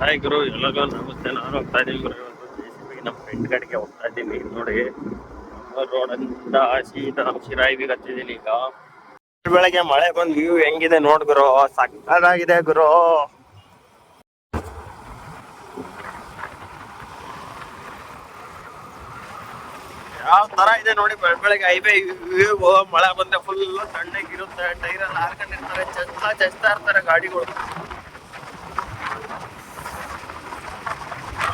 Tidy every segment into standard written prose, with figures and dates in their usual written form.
Hi ಗುರು, ಎಲ್ಲರಿಗೂ ನಮಸ್ತೆ. ನಾನು ಹೋಗ್ತಾ ಇದ್ದೀನಿ ಗುರು. ಇವತ್ತು JCB ನಮ್ಮ ಫ್ರೆಂಡ್ ಕಡೆಗೆ ಹೋಗ್ತಾ ಇದ್ದೀನಿ. ನೋಡಿ, ರೋಡ್ ಅಂತ ಸೀದಾ ಶಿರಾಯಿಗೆ ಹತ್ತಿದ್ದೀನಿ ಈಗ. ಬೆಳಗ್ಗೆ ಮಳೆ ಬಂದ್ ವ್ಯೂ ಹೆಂಗಿದೆ ನೋಡ್ ಗುರು, ಸಕ್ಕತ್ತಾಗಿದೆ ಗುರು. ಯಾವ ತರ ಇದೆ ನೋಡಿ ಬೆಳಗ್ಗೆ ಹೈವೇ ವ್ಯೂ. ಮಳೆ ಬಂದ್ರೆ ಫುಲ್ ತಣ್ಣಗಿರುತ್ತೆ, ಟೈರ್ ಎಲ್ಲ ಹಾರ್ಕೊಂಡಿರ್ತಾರೆ, ಚಚ್ತಾ ಇರ್ತಾರೆ ಗಾಡಿಗಳು.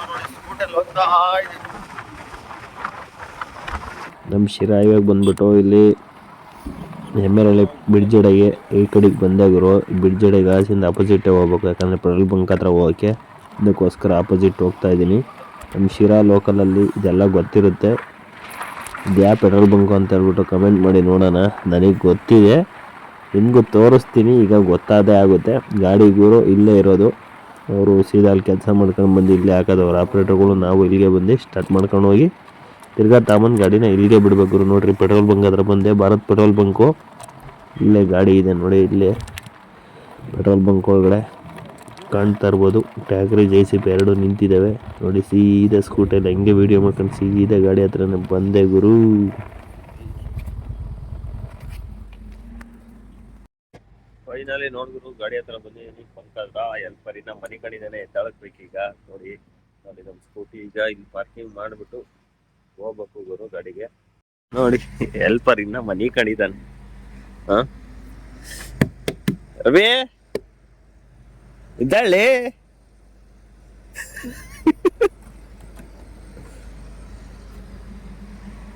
ನೋಡಿ ಸ್ಕೂಟಲ್ಲಿ ಹೋಗ್ತಾ ಇದ್ದೀನಿ. ನಮ್ಮ ಶಿರಾ ಹೈವೇಗೆ ಬಂದ್ಬಿಟ್ಟು ಇಲ್ಲಿ ಹೆಮ್ಮೆರಳ್ಳಿ ಬ್ರಿಡ್ಜ್ ಎಡೆಗೆ ಈ ಕಡೆಗೆ ಬಂದಾಗಿರೋ ಬ್ರಿಡ್ಜ್ ಎಡೆಗೆ ಆಸಿಂದ ಅಪೋಸಿಟೇ ಹೋಗ್ಬೇಕು, ಯಾಕಂದರೆ ಪೆಟ್ರೋಲ್ ಬಂಕ್ ಹತ್ರ ಹೋಗೋಕ್ಕೆ. ಇದಕ್ಕೋಸ್ಕರ ಆಪೋಸಿಟ್ ಹೋಗ್ತಾ ಇದ್ದೀನಿ. ನಮ್ಮ ಶಿರಾ ಲೋಕಲಲ್ಲಿ ಇದೆಲ್ಲ ಗೊತ್ತಿರುತ್ತೆ. ಇದು ಯಾವ ಪೆಟ್ರೋಲ್ ಬಂಕು ಅಂತ ಹೇಳ್ಬಿಟ್ಟು ಕಮೆಂಟ್ ಮಾಡಿ ನೋಡೋಣ. ನನಗೆ ಗೊತ್ತಿದೆ, ನಿಮಗೂ ತೋರಿಸ್ತೀನಿ. ಈಗ ಗೊತ್ತಾದೇ ಆಗುತ್ತೆ. ಗಾಡಿಗೂರು ಇಲ್ಲೇ ಇರೋದು, ಅವರು ಸೀದಾ ಅಲ್ಲಿ ಕೆಲಸ ಮಾಡ್ಕೊಂಡು ಬಂದು ಇಲ್ಲೇ ಹಾಕೋದು. ಅವ್ರ ಆಪ್ರೇಟರ್ಗಳು ನಾವು ಇಲ್ಲಿಗೆ ಬಂದು ಸ್ಟಾರ್ಟ್ ಮಾಡ್ಕೊಂಡು ಹೋಗಿ ತಿರ್ಗಾ ತಾಮನ್ ಗಾಡಿನ ಇಲ್ಲಿಗೆ ಬಿಡಬೇಕು. ನೋಡ್ರಿ, ಪೆಟ್ರೋಲ್ ಬಂಕ್ ಹತ್ರ ಬಂದೆ. ಭಾರತ್ ಪೆಟ್ರೋಲ್ ಬಂಕು ಇಲ್ಲೇ ಗಾಡಿ ಇದೆ ನೋಡಿ. ಇಲ್ಲೇ ಪೆಟ್ರೋಲ್ ಬಂಕ್ ಒಳಗಡೆ ಕಾಣ್ತಾ ಇರ್ಬೋದು ಟ್ಯಾಕ್ರಿ JCB ಎರಡು ನಿಂತಿದ್ದಾವೆ ನೋಡಿ. ಸೀದಾ ಸ್ಕೂಟಲ್ಲಿ ಹಂಗೆ ವೀಡಿಯೋ ಮಾಡ್ಕೊಂಡು ಸೀದಾ ಗಾಡಿ ಹತ್ರನೇ ಬಂದೆ ಗುರು. ಫೈನಲಿ ನೋಡಿದ್ರು ಗಾಡಿ ಹತ್ರ ಬಂದಿದ್ದೀನಿ. ಬಂಕಾದ್ರ ಎಲ್ಪರಿನ ಮನೆ ಕಡಿದಾನೆ ಎದ್ದಾಳಕ್ಬೇಕೀಗ. ನೋಡಿ ನೋಡಿ ನಮ್ಮ ಸ್ಕೂಟಿ ಈಗ ಇಲ್ಲಿ ಪಾರ್ಕಿಂಗ್ ಮಾಡಿಬಿಟ್ಟು ಹೋಗ್ಬೇಕು ಗುರು ಗಾಡಿಗೆ. ನೋಡಿ ಹೆಲ್ಪರ್ ಇನ್ನ ಮನಿ ಕಡಿದಾನೆ. ರವಿ ಇದ್ದಾಳೆ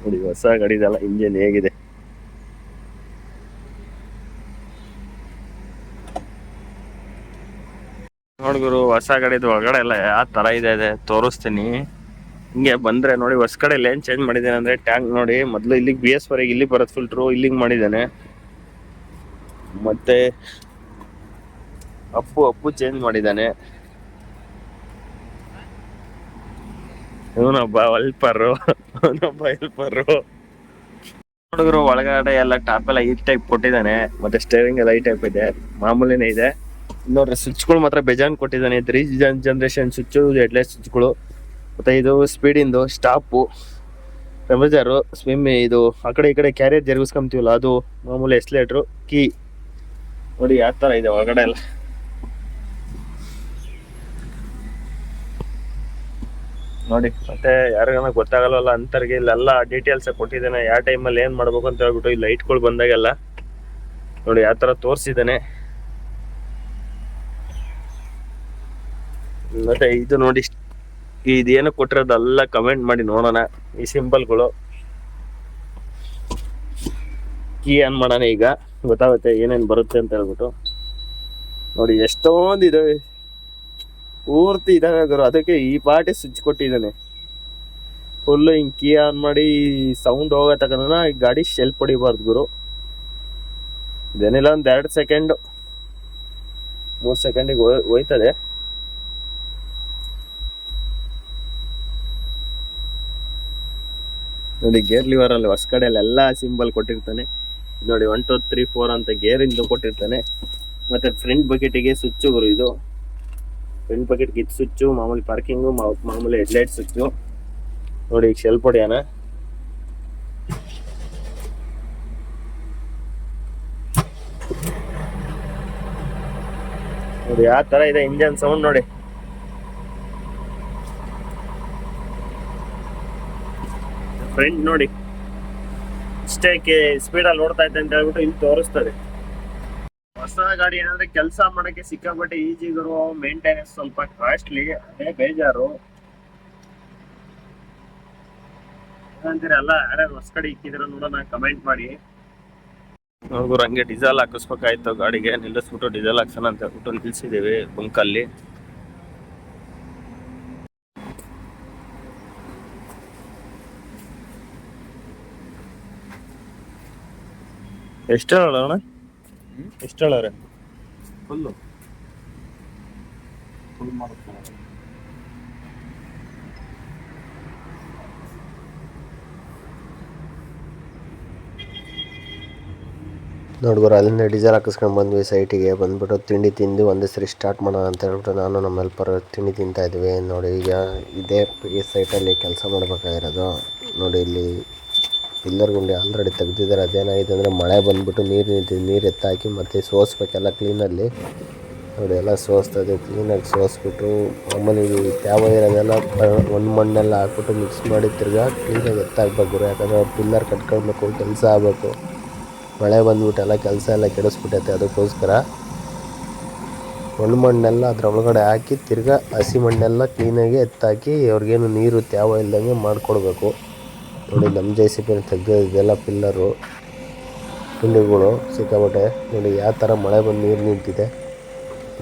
ನೋಡಿ, ಹೊಸ ಗಾಡಿದಲ್ಲ, ಇಂಜಿನ್ ಹೇಗಿದೆ ನೋಡ್ಗುರು. ಹೊಸ ಗಾಡಿದು ಒಳಗಡೆ ಎಲ್ಲ ಯಾವ ತರ ಇದೆ ತೋರಿಸ್ತೀನಿ. ಹಿಂಗೆ ಬಂದ್ರೆ ನೋಡಿ, ಹೊಸ ಕಡೆ ಏನ್ ಚೇಂಜ್ ಮಾಡಿದ್ದೇನೆ ಅಂದ್ರೆ ಟ್ಯಾಂಕ್ ನೋಡಿ. ಮೊದ್ಲು ಇಲ್ಲಿಗೆ BS ವರೆಗೆ ಇಲ್ಲಿ ಬರೋದು ಫಿಲ್ಟ್ರು, ಇಲ್ಲಿಗೆ ಮಾಡಿದ್ದಾನೆ. ಮತ್ತೆ ಅಪ್ಪು ಚೇಂಜ್ ಮಾಡಿದ್ದಾನೆ. ಇವನೊಬ್ಬ ಹೆಲ್ಪರು ನೋಡಿದ್ರು. ಒಳಗಡೆ ಎಲ್ಲ ಟಾಪ್ ಎಲ್ಲ ಈ ಟೈಪ್ ಕೊಟ್ಟಿದ್ದಾನೆ. ಮತ್ತೆ ಸ್ಟೇರಿಂಗ್ ಎಲ್ಲ ಈ ಟೈಪ್ ಇದೆ, ಮಾಮೂಲಿನೇ ಇದೆ. ನೋಡ್ರಿ, ಸ್ವಿಚ್ಗಳು ಮಾತ್ರ ಬೇಜಾನ್ ಕೊಟ್ಟಿದ್ದಾನೆ. 3 ಜನರೇಷನ್ ಸ್ವಿಚ್, ಹೆಡ್ಲೈಟ್ ಸ್ವಿಚ್ಗಳು. ಮತ್ತೆ ಇದು ಸ್ಪೀಡಿಂದು, ಸ್ಟಾಪು, ಟೆಂಪರೇಚರು, ಸ್ವಿಮ್, ಇದು ಆ ಕಡೆ ಈ ಕಡೆ ಕ್ಯಾರಿಯರ್ ಜರುಗಿಸ್ಕೊಂತೀವಲ್ಲ ಅದು, ಮಾಮೂಲಿ ಎಕ್ಸಲೇಟ್ರು, ಕೀ. ನೋಡಿ ಯಾವ ತರ ಇದೆ ಒಳಗಡೆ ಎಲ್ಲ. ನೋಡಿ, ಮತ್ತೆ ಯಾರಿಗಾನ ಗೊತ್ತಾಗಲ್ವಲ್ಲ ಅಂತರ್ಗೆ ಇಲ್ಲೆಲ್ಲ ಡೀಟೇಲ್ಸ್ ಕೊಟ್ಟಿದ್ದಾನೆ. ಯಾವ ಟೈಮಲ್ಲಿ ಏನ್ ಮಾಡ್ಬೇಕು ಅಂತ ಹೇಳ್ಬಿಟ್ಟು. ಈ ಲೈಟ್ಗಳು ಬಂದಾಗೆಲ್ಲ ನೋಡಿ ಯಾವ ತರ ತೋರಿಸಿದ್ದಾನೆ. ಮತ್ತೆ ಇದು ನೋಡಿ, ಇದೇನು ಕೊಟ್ಟಿರೋದೆಲ್ಲ ಕಮೆಂಟ್ ಮಾಡಿ ನೋಡೋಣ. ಈ ಸಿಂಬಲ್ಗಳು, ಕೀ ಆನ್ ಮಾಡೋಣ ಈಗ, ಗೊತ್ತಾಗುತ್ತೆ ಏನೇನು ಬರುತ್ತೆ ಅಂತ ಹೇಳ್ಬಿಟ್ಟು. ನೋಡಿ ಎಷ್ಟೊಂದು ಇದಾವೆ, ಪೂರ್ತಿ ಇದಾವೆ ಗುರು. ಅದಕ್ಕೆ ಈ ಪಾರ್ಟಿ ಸ್ವಿಚ್ ಕೊಟ್ಟಿದ್ದಾನೆ ಫುಲ್ಲು. ಹಿಂಗೆ ಕೀ ಆನ್ ಮಾಡಿ ಸೌಂಡ್ ಹೋಗೋ ತಗೊಂಡ ಗಾಡಿ ಶೆಲ್ಫ್ ಹೊಡಿಬಾರ್ದು ಗುರು. ಇದೇನಿಲ್ಲ, ಒಂದು 2 ಸೆಕೆಂಡ್ 3 ಸೆಕೆಂಡಿಗೆ ಹೋಯ್ತದೆ. ನೋಡಿ, ಗೇರ್ ಲಿವರ್ ಅಲ್ಲಿ ಹೊಸ ಕಡೆಯಲ್ಲಿ ಎಲ್ಲ ಸಿಂಬಲ್ ಕೊಟ್ಟಿರ್ತಾನೆ ನೋಡಿ. 1 2 3 4 ಅಂತ ಗೇರ್ ಇಂದ ಕೊಟ್ಟಿರ್ತಾನೆ. ಮತ್ತೆ ಫ್ರಂಟ್ ಬಕೆಟಿಗೆ ಸ್ವಿಚ್ ಗುರು. ಇದು ಫ್ರಂಟ್ ಬಕೆಟ್ಗೆ ಇದು ಸ್ವಿಚ್ಚು, ಮಾಮೂಲಿ ಪಾರ್ಕಿಂಗು, ಮಾಮೂಲಿ ಹೆಡ್ಲೈಟ್ ಸ್ವಿಚ್ಚು. ನೋಡಿ ಈಗ ಶೆಲ್ಫ್ ಹೊಡಿಯೋಣ. ನೋಡಿ ಯಾವ ತರ ಇದೆ ಇಂಜನ್ ಸೌಂಡ್ ನೋಡಿ. ಫ್ರಂಟ್ ನೋಡಿ ಇಷ್ಟೇ ಸ್ಪೀಡಲ್ಲಿ ಓಡ್ತಾ ಇದ್ದೆ ಅಂತ ಹೇಳ್ಬಿಟ್ಟು ಇಲ್ಲಿ ತೋರಿಸ್ತದೆ. ಹೊಸ ಗಾಡಿ ಏನಂದ್ರೆ ಕೆಲಸ ಮಾಡಕ್ಕೆ ಸಿಕ್ಕಾಪಟ್ಟೆ ಈಜಿಗರು, ಮೇಂಟೆನೆನ್ಸ್ ಸ್ವಲ್ಪ ಕಾಸ್ಟ್ಲಿ, ಅದೇ ಬೇಜಾರು. ಏನಂತೀರ ಎಲ್ಲ ಯಾರ್ಯಾರು ಹೊಸ ಗಾಡಿ ಇಕ್ಕಿದ್ರ ನೋಡೋಣ, ಕಮೆಂಟ್ ಮಾಡಿ. ನೋಡ್ಗುರು, ಹಂಗೆ ಡೀಸೆಲ್ ಹಾಕಿಸ್ಬೇಕಾಯ್ತು ಗಾಡಿಗೆ. ನಿಲ್ಲಿಸ್ಬಿಟ್ಟು ಡೀಸೆಲ್ ಹಾಕ್ಸೋಣ ಅಂತ ಹೇಳ್ಬಿಟ್ಟು ನಿಲ್ಸಿದ್ದೀವಿ ಬಂಕಲ್ಲಿ. ಎಷ್ಟು ಹೇಳೋಣ, ಎಷ್ಟು ಹೇಳೋರೆ? ಫುಲ್ ಮಾಡ್ತಾರೆ. ನೋಡ್ಗುರು ಅಲ್ಲಿಂದ ಡೀಸೆಲ್ ಹಾಕಿಸ್ಕೊಂಡು ಬಂದ್ವಿ ಸೈಟಿಗೆ ಬಂದ್ಬಿಟ್ಟು ತಿಂಡಿ ತಿಂದು ಒಂದೇ ಸರಿ ಸ್ಟಾರ್ಟ್ ಮಾಡೋಣ ಅಂತ ಹೇಳ್ಬಿಟ್ಟು ನಾನು ನಮ್ಮ ಹೆಲ್ಪರ್ ತಿಂಡಿ ತಿಂತಾಯಿದ್ವಿ. ನೋಡಿ ಈಗ ಇದೇ ಈ ಸೈಟಲ್ಲಿ ಕೆಲಸ ಮಾಡಬೇಕಾಗಿರೋದು. ನೋಡಿ ಇಲ್ಲಿ ಪಿಲ್ಲರ್ ಗುಂಡಿ ಆಲ್ರೆಡಿ ತೆಗ್ದಿದ್ದಾರೆ. ಅದೇನಾಗಿದೆ ಅಂದರೆ ಮಳೆ ಬಂದುಬಿಟ್ಟು ನೀರು ನಿಂತಿದ್ದು, ನೀರು ಎತ್ತಾಕಿ ಮತ್ತು ಸೋಸ್ಬೇಕೆಲ್ಲ ಕ್ಲೀನಲ್ಲಿ. ನೋಡಿ ಎಲ್ಲ ಸೋಸ್ತದೆ, ಕ್ಲೀನಾಗಿ ಸೋಸ್ಬಿಟ್ಟು ಆಮೇಲೆ ತ್ಯಾವ ಇರೋದೆಲ್ಲ ಒಂದು ಮಣ್ಣೆಲ್ಲ ಹಾಕ್ಬಿಟ್ಟು ಮಿಕ್ಸ್ ಮಾಡಿ ತಿರ್ಗಾ ಕ್ಲೀನಾಗಿ ಎತ್ತಾಕಬೇಕು. ಯಾಕಂದರೆ ಪಿಲ್ಲರ್ ಕಟ್ಕೊಳ್ಬೇಕು, ಕೆಲಸ ಆಗಬೇಕು. ಮಳೆ ಬಂದ್ಬಿಟ್ಟು ಎಲ್ಲ ಕೆಲಸ ಎಲ್ಲ ಕೆಡಿಸ್ಬಿಟ್ಟೈತೆ. ಅದಕ್ಕೋಸ್ಕರ ಒಣ ಮಣ್ಣೆಲ್ಲ ಅದ್ರ ಒಳಗಡೆ ಹಾಕಿ ತಿರ್ಗಾ ಹಸಿ ಮಣ್ಣೆಲ್ಲ ಕ್ಲೀನಾಗಿ ಎತ್ತಾಕಿ ಅವ್ರಿಗೇನು ನೀರು ತ್ಯಾವ ಇಲ್ದಂಗೆ ಮಾಡಿಕೊಡ್ಬೇಕು. ನೋಡಿ ನಮ್ಮ JCB ತೆಗ್ದಿದ್ದೆಲ್ಲ ಪಿಲ್ಲರು ಗುಂಡಿಗಳು ಸಿಕ್ಕಾಬಟ್ಟೆ. ನೋಡಿ ಯಾವ ಥರ ಮಳೆ ಬಂದು ನೀರು ನಿಂತಿದೆ.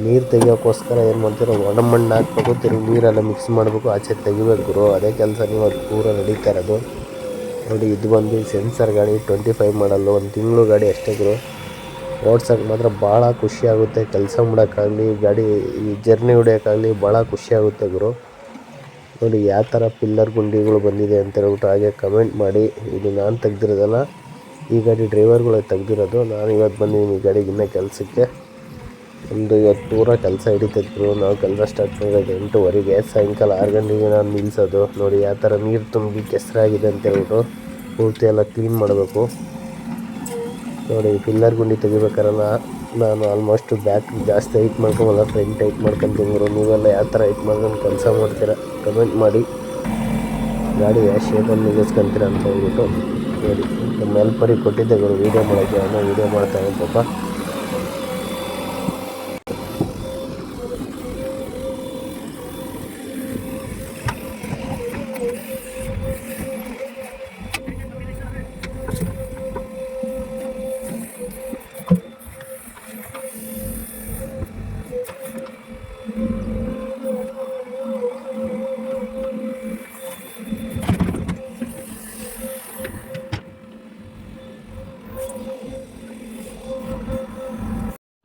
ನೀರು ತೆಗಿಯೋಕ್ಕೋಸ್ಕರ ಏನು ಮಾಡ್ತೀರೋ ಒಣ ಮಣ್ಣು ಹಾಕ್ಬೇಕು, ತಿರುಗಿ ನೀರೆಲ್ಲ ಮಿಕ್ಸ್ ಮಾಡಬೇಕು, ಆಚೆ ತೆಗಿಬೇಕು. ಅದೇ ಕೆಲಸ ಇವತ್ತು ಪೂರ ನಡೀತಾ ಇರೋದು. ನೋಡಿ ಇದು ಬಂದು ಸೆನ್ಸರ್ ಗಾಡಿ 25 ಮಾಡಲ್ಲು, ಒಂದು ತಿಂಗಳು ಗಾಡಿ ಅಷ್ಟೇ ಗುರು. ಓಡ್ಸೋಕ್ಕೆ ಮಾತ್ರ ಭಾಳ ಖುಷಿಯಾಗುತ್ತೆ. ಕೆಲಸ ಮಾಡೋಕ್ಕಾಗಲಿ, ಗಾಡಿ ಈ ಜರ್ನಿ ಹೊಡಿಯೋಕ್ಕಾಗಲಿ ಭಾಳ ಖುಷಿಯಾಗುತ್ತೆ ಗುರು. ನೋಡಿ ಯಾವ ಥರ ಪಿಲ್ಲರ್ ಗುಂಡಿಗಳು ಬಂದಿದೆ ಅಂತ ಹೇಳ್ಬಿಟ್ಟು ಹಾಗೆ ಕಮೆಂಟ್ ಮಾಡಿ. ಇದು ನಾನು ತೆಗ್ದಿರೋದಲ್ಲ, ಈ ಗಾಡಿ ಡ್ರೈವರ್ಗಳು ತೆಗ್ದಿರೋದು. ನಾನು ಇವತ್ತು ಬಂದಿದ್ದೀನಿ ಈ ಗಾಡಿಗೆ ಇನ್ನೂ ಕೆಲಸಕ್ಕೆ. ಒಂದು ಇವತ್ತು ಪೂರ ಕೆಲಸ ಹಿಡಿತಿದ್ರು. ನಾವು ಕೆಲಸ ಸ್ಟಾರ್ಟ್ ಮಾಡೋದು 8:30ಗೆ, ಸಾಯಂಕಾಲ 6 ಗಂಟೆಗೆ ನಾನು ನಿಲ್ಲಿಸೋದು. ನೋಡಿ ಯಾವ ಥರ ನೀರು ತುಂಬಿ ಕೆಸರಾಗಿದೆ ಅಂತ ಹೇಳ್ಬಿಟ್ಟು ಪೂರ್ತಿ ಎಲ್ಲ ಕ್ಲೀನ್ ಮಾಡಬೇಕು. ನೋಡಿ ಪಿಲ್ಲರ್ ಗುಂಡಿ ತೆಗಿಬೇಕಾರಲ್ಲ ನಾನು ಆಲ್ಮೋಸ್ಟ್ ಬ್ಯಾಕ್ ಜಾಸ್ತಿ ಹೈಟ್ ಮಾಡ್ಕೊಬಲ್ಲ, ಫ್ರಂಟ್ ಹೈಟ್ ಮಾಡ್ಕೊಂತೀನಿ ಗುರು. ನೀವೆಲ್ಲ ಯಾವ ಥರ ಹೈಟ್ ಮಾಡ್ಕೊಂಡು ಕೆಲಸ ಮಾಡ್ತೀರಾ ಕಮೆಂಟ್ ಮಾಡಿ. ಗಾಡಿ ಯಾವ ಶೇಪಲ್ಲಿ ನಿಲ್ಲಿಸ್ಕೊಂತೀರ ಅಂತ ಹೇಳ್ಬಿಟ್ಟು. ನೋಡಿ ನಮ್ಮ ಹೆಲ್ಪರಿಗೆ ಕೊಟ್ಟಿದ್ದೆ ಗುರು ವೀಡಿಯೋ ಮಾಡೋಕ್ಕೆ, ಅವನು ವೀಡಿಯೋ ಮಾಡ್ತಾನೆ ಪಾಪ.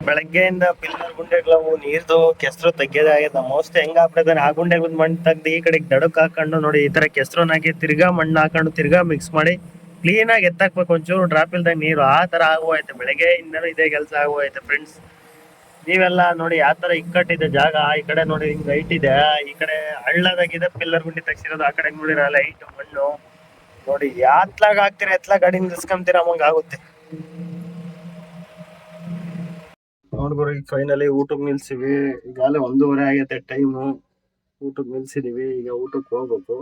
ಬೆಳಗ್ಗೆಯಿಂದ ಪಿಲ್ಲರ್ ಗುಂಡೆಗಳು ನೀರ್ದು ಕೆಸರು ತೆಗ್ಯೋದಾಗೈತೆ. ಮೋಸ್ಟ್ ಹೆಂಗ್ ಆಗ್ಬಿಟ್ಟಿದಾನೆ, ಆ ಗುಂಡೆಗಳ ಮಣ್ಣು ತೆಗ್ದು ಈ ಕಡೆಗೆ ದಡಕ್ ಹಾಕೊಂಡು ನೋಡಿ ಈ ತರ ಕೆಸರನ್ನಾಕಿ ತಿರ್ಗಾ ಮಣ್ಣು ಹಾಕೊಂಡು ತಿರ್ಗಾ ಮಿಕ್ಸ್ ಮಾಡಿ ಕ್ಲೀನ್ ಆಗಿ ಎತ್ತಾಕ್ಬೇಕು. ಒಂಚೂರು ಡ್ರಾಪ್ ಇಲ್ದಂಗೆ ನೀರು ಆ ತರ ಆಗೋಯ್ತೆ. ಬೆಳಗ್ಗೆಯಿಂದನೂ ಇದೇ ಕೆಲಸ ಆಗೋಯ್ತೆ ಫ್ರೆಂಡ್ಸ್. ನೀವೆಲ್ಲ ನೋಡಿ ಯಾವ ತರ ಇಕ್ಕಟ್ಟಿದೆ ಜಾಗ. ಈ ಕಡೆ ನೋಡಿ ಹಿಂಗ್ ಹೈಟ್ ಇದೆ, ಈ ಕಡೆ ಹಳ್ಳದಾಗಿದೆ ಪಿಲ್ಲರ್ ಗುಂಡಿ ತೆಗ್ಸಿರೋದು. ಆ ಕಡೆ ನೋಡಿರಲ್ಲ ಹೈಟ್ ಮಣ್ಣು. ನೋಡಿ ಯಾತ್ಲಾಗ ಹಾಕ್ತಿರ ಎತ್ಲಾಗ ಗಾಡಿ ನಿಲ್ಸ್ಕೊಂತೀರ ಅಮ್ಮಂಗ ಆಗುತ್ತೆ. ನೋಡ್ಬೋದು ಈಗ ಫೈನಲಿ ಊಟಕ್ಕೆ ನಿಲ್ಸಿವಿ. ಈಗಾಗಲೇ 1:30 ಆಗೈತೆ ಟೈಮು. ಊಟಕ್ಕೆ ನಿಲ್ಸಿದೀವಿ, ಈಗ ಊಟಕ್ಕೆ ಹೋಗ್ಬೇಕು.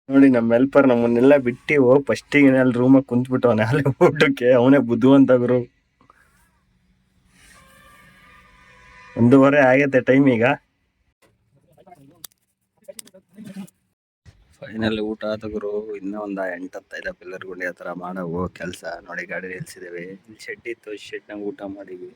ನೋಡಿ ನಮ್ಮ ಹೆಲ್ಪರ್ ನಮ್ಮನ್ನೆಲ್ಲ ಬಿಟ್ಟು ಹೋಗಿ ಫಸ್ಟಿಗೆ ಅಲ್ಲಿ ರೂಮಾಗ ಕುಂತ್ಬಿಟ್ಟು ಅವನ ಅಲ್ಲಿ ಊಟಕ್ಕೆ. ಅವನೇ ಬುದ್ಧಿವಂತ ಗುರು. 1:30 ಆಗೈತೆ ಟೈಮ್ ಈಗ. ಫೈನಲಿ ಊಟ ಆದ ಗುರು. ಇನ್ನೂ ಒಂದು 8-10 ಪಿಲ್ಲರ್ ಗುಂಡಿ ಆ ಥರ ಮಾಡೋ ಕೆಲಸ. ನೋಡಿ ಗಾಡಿ ನಿಲ್ಸಿದ್ದೇವೆ, ಇಲ್ಲಿ ಶೆಡ್ ಇತ್ತು, ಶೆಡ್ನಾಗ ಊಟ ಮಾಡಿದ್ವಿ.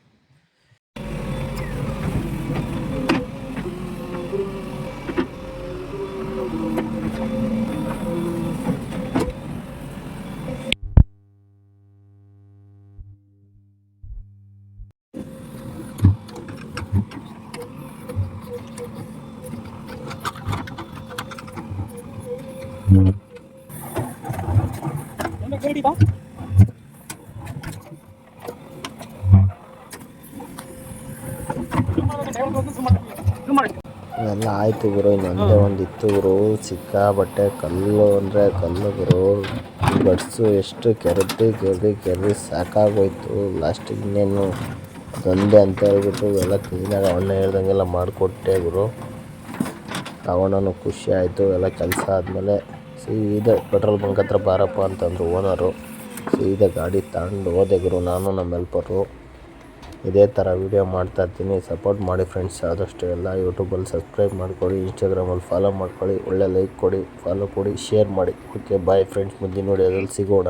ಎಲ್ಲ ಆಯ್ತು ಗುರು. ಇನ್ನೊಂದೇ ಒಂದು ಇತ್ತು ಗುರು, ಸಿಕ್ಕಾಬಟ್ಟೆ ಕಲ್ಲು ಅಂದರೆ ಕಲ್ಲು ಗುರು. ಬಡ್ಸು ಎಷ್ಟು ಕೆರೆದು ಸಾಕಾಗೋಯ್ತು. ಲಾಸ್ಟಿಗೆ ಇನ್ನೇನು ಅದೊಂದೇ ಅಂತ ಹೇಳ್ಬಿಟ್ಟು ಎಲ್ಲ ಕ್ಲೀನಾಗಿ ಅವಣ್ಣ ಹೇಳ್ದಂಗೆಲ್ಲ ಮಾಡಿಕೊಟ್ಟೆ ಗುರು. ಅವಣ್ಣನು ಖುಷಿ ಆಯಿತು. ಎಲ್ಲ ಕೆಲಸ ಆದಮೇಲೆ ಸೀದಾ ಪೆಟ್ರೋಲ್ ಬಂಕ್ ಹತ್ರ ಬಾರಪ್ಪ ಅಂತಂದರು ಓನರು. ಸೀದಾ ಗಾಡಿ ತಗೊಂಡು ಹೋದೆ ಗುರು, ನಾನು ನಮ್ಮ ಹೆಲ್ಪರು. ಇದೇ ಥರ ವೀಡಿಯೋ ಮಾಡ್ತಾಯಿರ್ತೀನಿ. ಸಪೋರ್ಟ್ ಮಾಡಿ ಫ್ರೆಂಡ್ಸ್. ಆದಷ್ಟು ಎಲ್ಲ ಯೂಟ್ಯೂಬಲ್ಲಿ ಸಬ್ಸ್ಕ್ರೈಬ್ ಮಾಡ್ಕೊಳ್ಳಿ, ಇನ್ಸ್ಟಾಗ್ರಾಮಲ್ಲಿ ಫಾಲೋ ಮಾಡ್ಕೊಳ್ಳಿ, ಒಳ್ಳೆ ಲೈಕ್ ಕೊಡಿ, ಫಾಲೋ ಕೊಡಿ, ಶೇರ್ ಮಾಡಿ. Okay bye friends. ಮುಂದಿನ ವಿಡಿಯೋದಲ್ಲಿ ಸಿಗೋಣ.